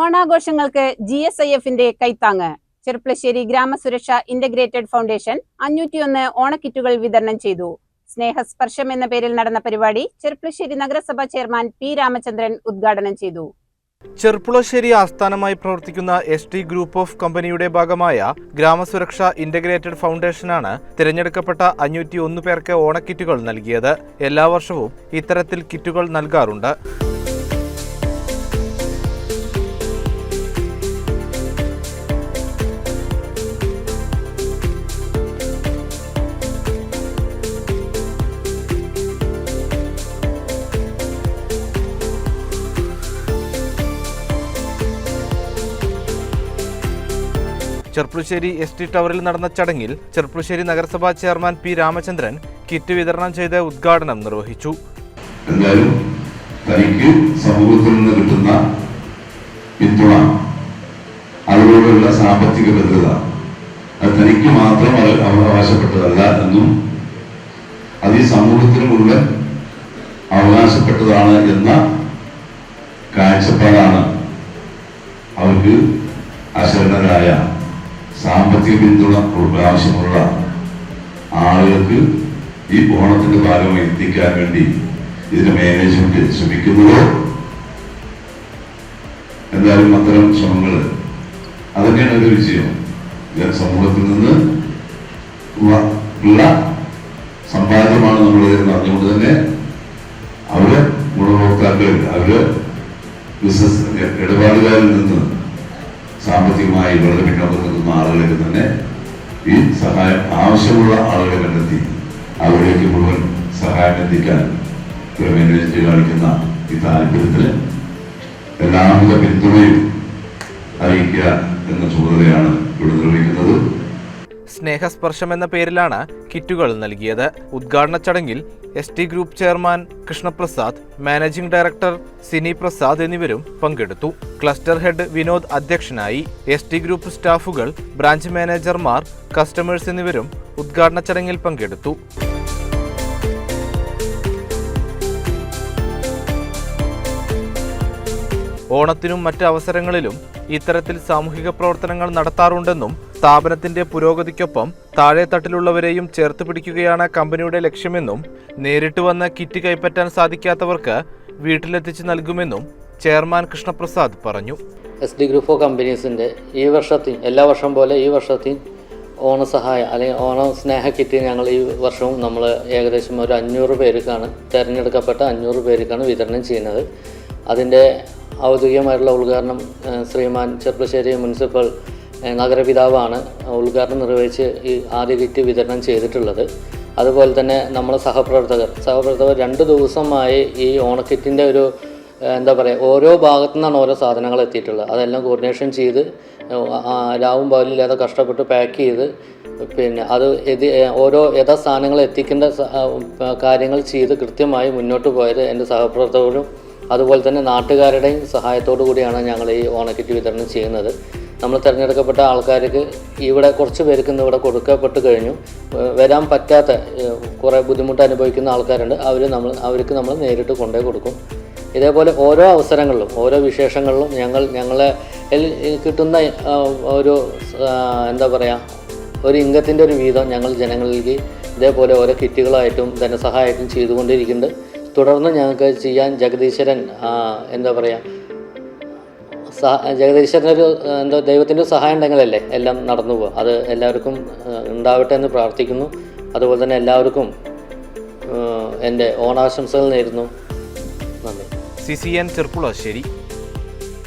ഓണാഘോഷങ്ങൾക്ക് GSIFന്റെ കൈത്താങ്ങ്. Cherpulassery ഗ്രാമസുരക്ഷ integrated foundation 501 ഓണക്കിറ്റുകൾ വിതരണം ചെയ്തു. സ്നേഹസ്പർശം എന്ന പേരിൽ നടന്ന പരിപാടി ചെർപ്പുളശ്ശേരി നഗരസഭാ ചെയർമാൻ പി രാമചന്ദ്രൻ ഉദ്ഘാടനം ചെയ്തു. ചെർപ്പുളശ്ശേരി ആസ്ഥാനമായി പ്രവർത്തിക്കുന്ന ST ഗ്രൂപ്പ് ഓഫ് കമ്പനിയുടെ ഭാഗമായ ഗ്രാമസുരക്ഷ ഇന്റഗ്രേറ്റഡ് ഫൗണ്ടേഷനാണ് തിരഞ്ഞെടുക്കപ്പെട്ട 501 പേർക്ക് ഓണക്കിറ്റുകൾ നൽകിയത്. എല്ലാ വർഷവും ഇത്തരത്തിൽ കിറ്റുകൾ നൽകാറുണ്ട്. ചെർപ്പുളശ്ശേരി ST ടവറിൽ നടന്ന ചടങ്ങിൽ ചെർപ്പുളശ്ശേരി നഗരസഭാ ചെയർമാൻ പി രാമചന്ദ്രൻ കിറ്റ് വിതരണം ചെയ്ത് ഉദ്ഘാടനം നിർവഹിച്ചു. എന്തായാലും തനിക്ക് സമൂഹത്തിൽ നിന്ന് കിട്ടുന്ന പിന്തുണ, അതുപോലുള്ള സാമ്പത്തിക ഭദ്രത അത് തനിക്ക് മാത്രം അവകാശപ്പെട്ടതല്ല എന്നും അത് ഈ സമൂഹത്തിന് മുഴുവൻ അവകാശപ്പെട്ടതാണ് എന്ന കാഴ്ചപ്പാടാണ് അവർക്ക് അശരണരായ സാമ്പത്തിക പിന്തുണ ആവശ്യമുള്ള ആളുകൾക്ക് ഈ ഓണത്തിന്റെ ഭാഗമായി എത്തിക്കാൻ വേണ്ടി ഇതിന്റെ മാനേജ്മെന്റ് ശ്രമിക്കുന്നത്. എന്തായാലും അത്തരം ശ്രമങ്ങൾ അതൊക്കെയാണ് ഒരു വിജയം. സമൂഹത്തിൽ നിന്ന് ഉള്ള സമ്പാദ്യമാണ് നമ്മൾ അറിഞ്ഞുകൊണ്ട് തന്നെ അവര് ഗുണഭോക്താക്കൾ, അവര് ബിസിനസ് ഇടപാടുകാരിൽ നിന്ന് സാമ്പത്തികമായി വളരെ പിന്നോക്കം നിൽക്കുന്ന ആളുകളിലേക്ക് തന്നെ ഈ സഹായം ആവശ്യമുള്ള ആളുകളെ കണ്ടെത്തി അവരിലേക്ക് മുഴുവൻ സഹായം എത്തിക്കാൻ മാനേജ്മെന്റ് കാണിക്കുന്ന ഈ താല്പര്യത്തിന് എല്ലാവിധ പിന്തുണയും അറിയിക്കുക എന്ന ചുമതലയാണ് ഇവിടെ നിർവഹിക്കുന്നത്. സ്നേഹസ്പർശം എന്ന പേരിലാണ് കിറ്റുകൾ നൽകിയത്. ഉദ്ഘാടന ചടങ്ങിൽ ST group chairman Krishnaprasad, managing director Sini Prasad എന്നിവരും പങ്കെടുത്തു. ക്ലസ്റ്റർ ഹെഡ് വിനോദ് അധ്യക്ഷനായി. ST ഗ്രൂപ്പ് സ്റ്റാഫുകൾ, ബ്രാഞ്ച് മാനേജർമാർ, കസ്റ്റമേഴ്സ് എന്നിവരും ഉദ്ഘാടന ചടങ്ങിൽ പങ്കെടുത്തു. ഓണത്തിനും മറ്റ് അവസരങ്ങളിലും ഇത്തരത്തിൽ സാമൂഹിക പ്രവർത്തനങ്ങൾ നടത്താറുണ്ടെന്നും സ്ഥാപനത്തിന്റെ പുരോഗതിക്കൊപ്പം താഴെത്തട്ടിലുള്ളവരെയും ചേർത്ത് പിടിക്കുകയാണ് കമ്പനിയുടെ ലക്ഷ്യമെന്നും നേരിട്ട് വന്ന് കിറ്റ് കൈപ്പറ്റാൻ സാധിക്കാത്തവർക്ക് വീട്ടിലെത്തിച്ച് നൽകുമെന്നും ചെയർമാൻ കൃഷ്ണപ്രസാദ് പറഞ്ഞു. ST ഗ്രൂപ്പ് ഓഫ് കമ്പനീസിൻ്റെ ഈ വർഷത്തിൽ എല്ലാ വർഷം പോലെ ഈ വർഷത്തിൽ ഓണസഹായം അല്ലെങ്കിൽ ഓണ സ്നേഹ കിറ്റ് ഞങ്ങൾ ഈ വർഷവും നമ്മൾ ഏകദേശം ഒരു 500 പേർക്കാണ്, തിരഞ്ഞെടുക്കപ്പെട്ട 500 പേർക്കാണ് വിതരണം ചെയ്യുന്നത്. അതിൻ്റെ ഔദ്യോഗികമായിട്ടുള്ള ഉദ്ഘാടനം ശ്രീമാൻ ചെർപ്പുളശ്ശേരി മുനിസിപ്പൽ നഗരപിതാവാണ് ഉദ്ഘാടനം നിർവഹിച്ച് ഈ ആദ്യ കിറ്റ് വിതരണം ചെയ്തിട്ടുള്ളത്. അതുപോലെ തന്നെ നമ്മളെ സഹപ്രവർത്തകർ 2 ദിവസമായി ഈ ഓണക്കിറ്റിൻ്റെ ഒരു എന്താ പറയുക, ഓരോ ഭാഗത്തു നിന്നാണ് ഓരോ സാധനങ്ങൾ എത്തിയിട്ടുള്ളത്. അതെല്ലാം കോർഡിനേഷൻ ചെയ്ത് രാവും പകലില്ലാതെ കഷ്ടപ്പെട്ട് പാക്ക് ചെയ്ത് പിന്നെ അത് ഓരോ യഥാസ്ഥാനങ്ങൾ എത്തിക്കേണ്ട കാര്യങ്ങൾ ചെയ്ത് കൃത്യമായി മുന്നോട്ട് പോയത് എൻ്റെ സഹപ്രവർത്തകരും അതുപോലെ തന്നെ നാട്ടുകാരുടെയും സഹായത്തോടു കൂടിയാണ് ഞങ്ങൾ ഈ ഓണക്കിറ്റ് വിതരണം ചെയ്യുന്നത്. നമ്മൾ തിരഞ്ഞെടുക്കപ്പെട്ട ആൾക്കാർക്ക് ഇവിടെ കുറച്ച് പേർക്ക് ഇന്ന് ഇവിടെ കൊടുക്കപ്പെട്ട് കഴിഞ്ഞു. വരാൻ പറ്റാത്ത കുറേ ബുദ്ധിമുട്ട് അനുഭവിക്കുന്ന ആൾക്കാരുണ്ട്. അവർക്ക് നമ്മൾ നേരിട്ട് കൊണ്ടുപോയി കൊടുക്കും. ഇതേപോലെ ഓരോ അവസരങ്ങളിലും ഓരോ വിശേഷങ്ങളിലും ഞങ്ങളെ കിട്ടുന്ന ഒരു എന്താ പറയുക, ഒരു ഇംഗത്തിൻ്റെ ഒരു വീതം ഞങ്ങൾ ജനങ്ങളിലേക്ക് ഇതേപോലെ ഓരോ കിറ്റുകളായിട്ടും ധനസഹായമായിട്ടും ചെയ്തുകൊണ്ടിരിക്കുന്നുണ്ട്. തുടർന്ന് ഞങ്ങൾക്ക് ചെയ്യാൻ ജഗദീശ്വരൻ എന്താ പറയുക, ജഗദീശ്വരനൊരു എന്താ ദൈവത്തിൻ്റെ സഹായം ഉണ്ടെങ്കിലല്ലേ എല്ലാം നടന്നു പോകുക. അത് എല്ലാവർക്കും ഉണ്ടാവട്ടെ എന്ന് പ്രാർത്ഥിക്കുന്നു. അതുപോലെ തന്നെ എല്ലാവർക്കും എൻ്റെ ഓണാശംസകൾ നേരുന്നു. നന്ദി. CCN ചെർപ്പുളശ്ശേരി.